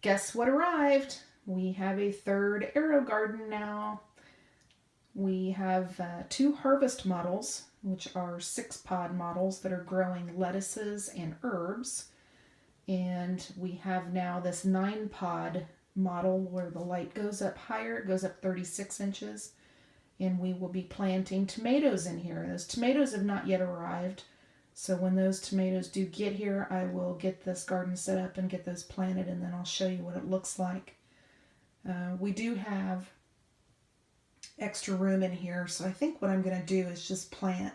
guess what arrived? We have a third AeroGarden now. We have 2 harvest models, which are 6-pod models that are growing lettuces and herbs. And we have now this 9-pod model where the light goes up higher. It goes up 36 inches. And we will be planting tomatoes in here. Those tomatoes have not yet arrived. So when those tomatoes do get here, I will get this garden set up and get those planted, and then I'll show you what it looks like. We do have extra room in here, so I think what I'm going to do is just plant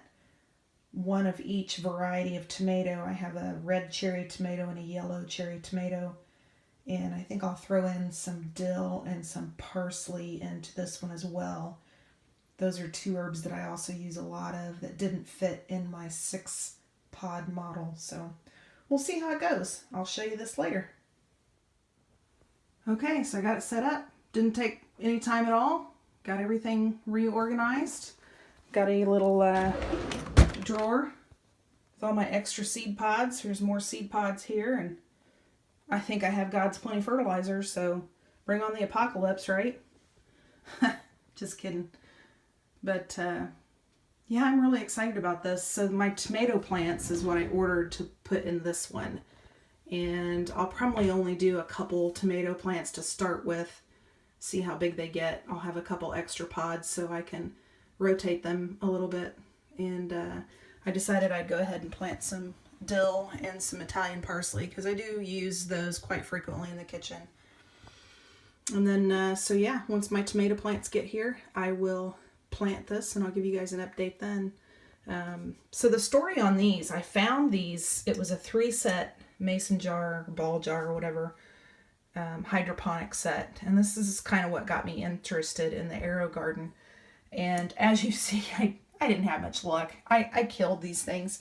one of each variety of tomato. I have a red cherry tomato and a yellow cherry tomato, and I think I'll throw in some dill and some parsley into this one as well. Those are 2 herbs that I also use a lot of that didn't fit in my 6-pod model, so we'll see how it goes. I'll show you this later. Okay, so I got it set up. Didn't take any time at all. Got everything reorganized. Got a little drawer with all my extra seed pods. There's more seed pods here, and I think I have God's plenty fertilizer, so bring on the apocalypse, right? Just kidding. But yeah, I'm really excited about this. So my tomato plants is what I ordered to put in this one. And I'll probably only do a couple tomato plants to start with, see how big they get. I'll have a couple extra pods so I can rotate them a little bit. And I decided I'd go ahead and plant some dill and some Italian parsley because I do use those quite frequently in the kitchen. And then, so yeah, once my tomato plants get here, I will plant this and I'll give you guys an update then. So the story on these, I found these, it was a 3-set mason jar, ball jar, or whatever, hydroponic set. And this is kind of what got me interested in the AeroGarden. And as you see, I didn't have much luck. I killed these things.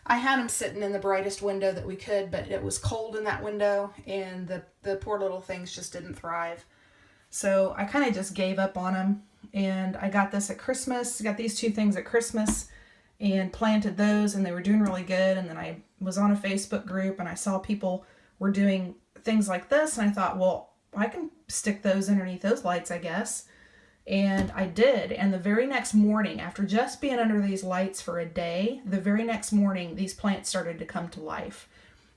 I had them sitting in the brightest window that we could, but it was cold in that window and the poor little things just didn't thrive. So I kind of just gave up on them. And I got this at Christmas. Got these 2 things at Christmas and planted those, and they were doing really good. And then I was on a Facebook group and I saw people were doing things like this, and I thought, well, I can stick those underneath those lights, I guess. And I did. And the very next morning, after just being under these lights for a day, the very next morning these plants started to come to life.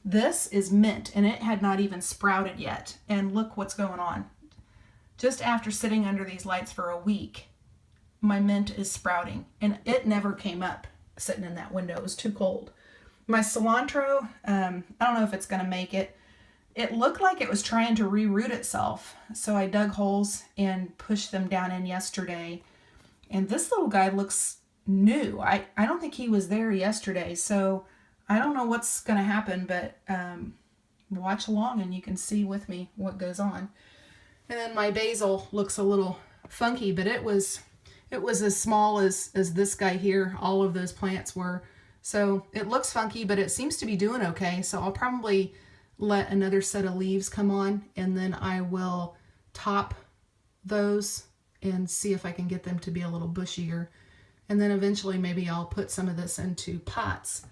This is mint, and it had not even sprouted yet. And look what's going on. Just after sitting under these lights for a week, my mint is sprouting, and it never came up sitting in that window. It was too cold. My cilantro, I don't know if it's going to make it. It looked like it was trying to reroot itself, so I dug holes and pushed them down in yesterday. And this little guy looks new. I don't think he was there yesterday, so I don't know what's going to happen, but watch along and you can see with me what goes on. And then my basil looks a little funky, but it was as small as this guy here. All of those plants were. So it looks funky, but it seems to be doing okay. So I'll probably let another set of leaves come on, and then I will top those and see if I can get them to be a little bushier. And then eventually maybe I'll put some of this into pots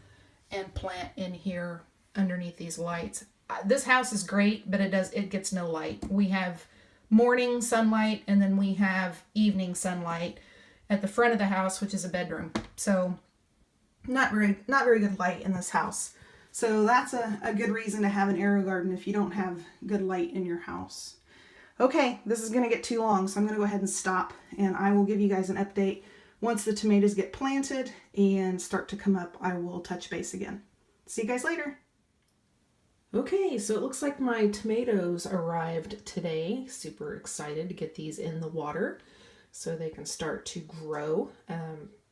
and plant in here underneath these lights. This house is great, but it gets no light. We have morning sunlight, and then we have evening sunlight at the front of the house, which is a bedroom. So not very good light in this house. So that's a good reason to have an AeroGarden if you don't have good light in your house. Okay, this is going to get too long, so I'm going to go ahead and stop, and I will give you guys an update. Once the tomatoes get planted and start to come up, I will touch base again. See you guys later. Okay, so it looks like my tomatoes arrived today. Super excited to get these in the water so they can start to grow.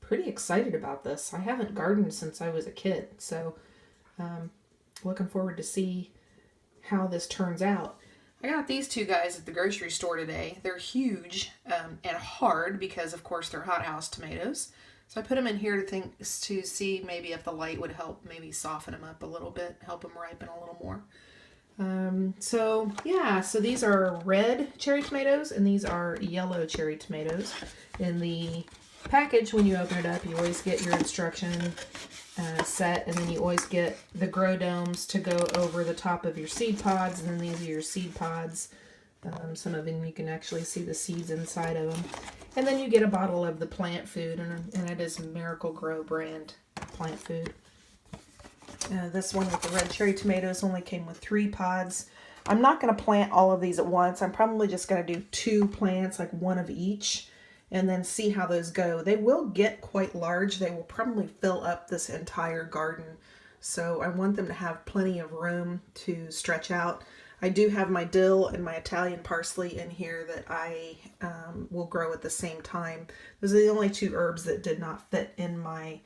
Pretty excited about this. I haven't gardened since I was a kid, so looking forward to see how this turns out. I got these 2 guys at the grocery store today. They're huge and hard because, of course, they're hothouse tomatoes. So I put them in here to see maybe if the light would help maybe soften them up a little bit, help them ripen a little more. So yeah, so these are red cherry tomatoes and these are yellow cherry tomatoes. In the package, when you open it up, you always get your instruction set, and then you always get the grow domes to go over the top of your seed pods, and then these are your seed pods. Some of them you can actually see the seeds inside of them. And then you get a bottle of the plant food, and it is Miracle Grow brand plant food. This one with the red cherry tomatoes only came with 3 pods. I'm not going to plant all of these at once. I'm probably just going to do 2 plants, like 1 of each, and then see how those go. They will get quite large. They will probably fill up this entire garden. So I want them to have plenty of room to stretch out. I do have my dill and my Italian parsley in here that I will grow at the same time. Those are the only 2 herbs that did not fit in my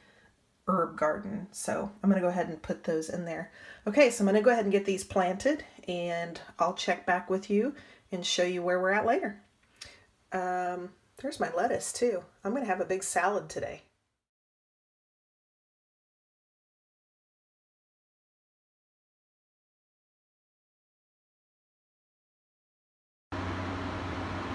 herb garden. So I'm going to go ahead and put those in there. Okay, so I'm going to go ahead and get these planted, and I'll check back with you and show you where we're at later. There's my lettuce too. I'm going to have a big salad today.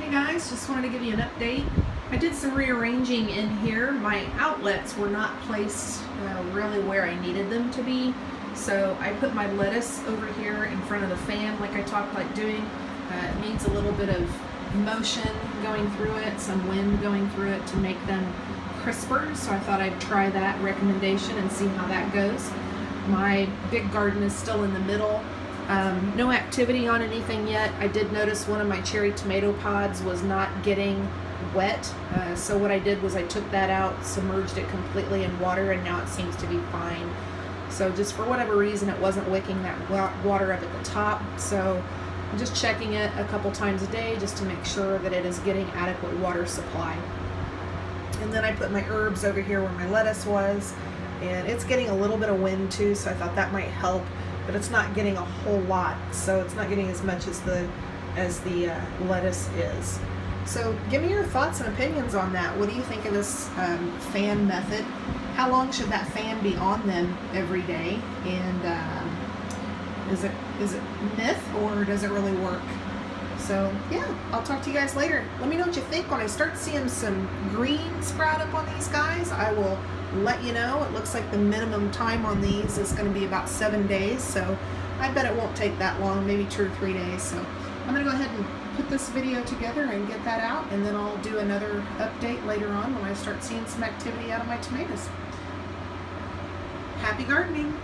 Hey guys, just wanted to give you an update. I did some rearranging in here. My outlets were not placed really where I needed them to be. So I put my lettuce over here in front of the fan like I talked about doing. It needs a little bit of motion going through it, some wind going through it to make them crisper. So I thought I'd try that recommendation and see how that goes. My big garden is still in the middle. No activity on anything yet. I did notice one of my cherry tomato pods was not getting wet. So what I did was I took that out, submerged it completely in water, and now it seems to be fine. So just for whatever reason, it wasn't wicking that water up at the top. So I'm just checking it a couple times a day just to make sure that it is getting adequate water supply. And then I put my herbs over here where my lettuce was, and it's getting a little bit of wind too, so I thought that might help, but it's not getting a whole lot, so it's not getting as much as the lettuce is. So give me your thoughts and opinions on that. What do you think of this fan method? How long should that fan be on them every day? And is it myth, or does it really work? So yeah, I'll talk to you guys later. Let me know what you think. When I start seeing some green sprout up on these guys, I will let you know. It looks like the minimum time on these is going to be about 7 days, so I bet it won't take that long, maybe 2 or 3 days. So I'm going to go ahead and put this video together and get that out, and then I'll do another update later on when I start seeing some activity out of my tomatoes. Happy gardening!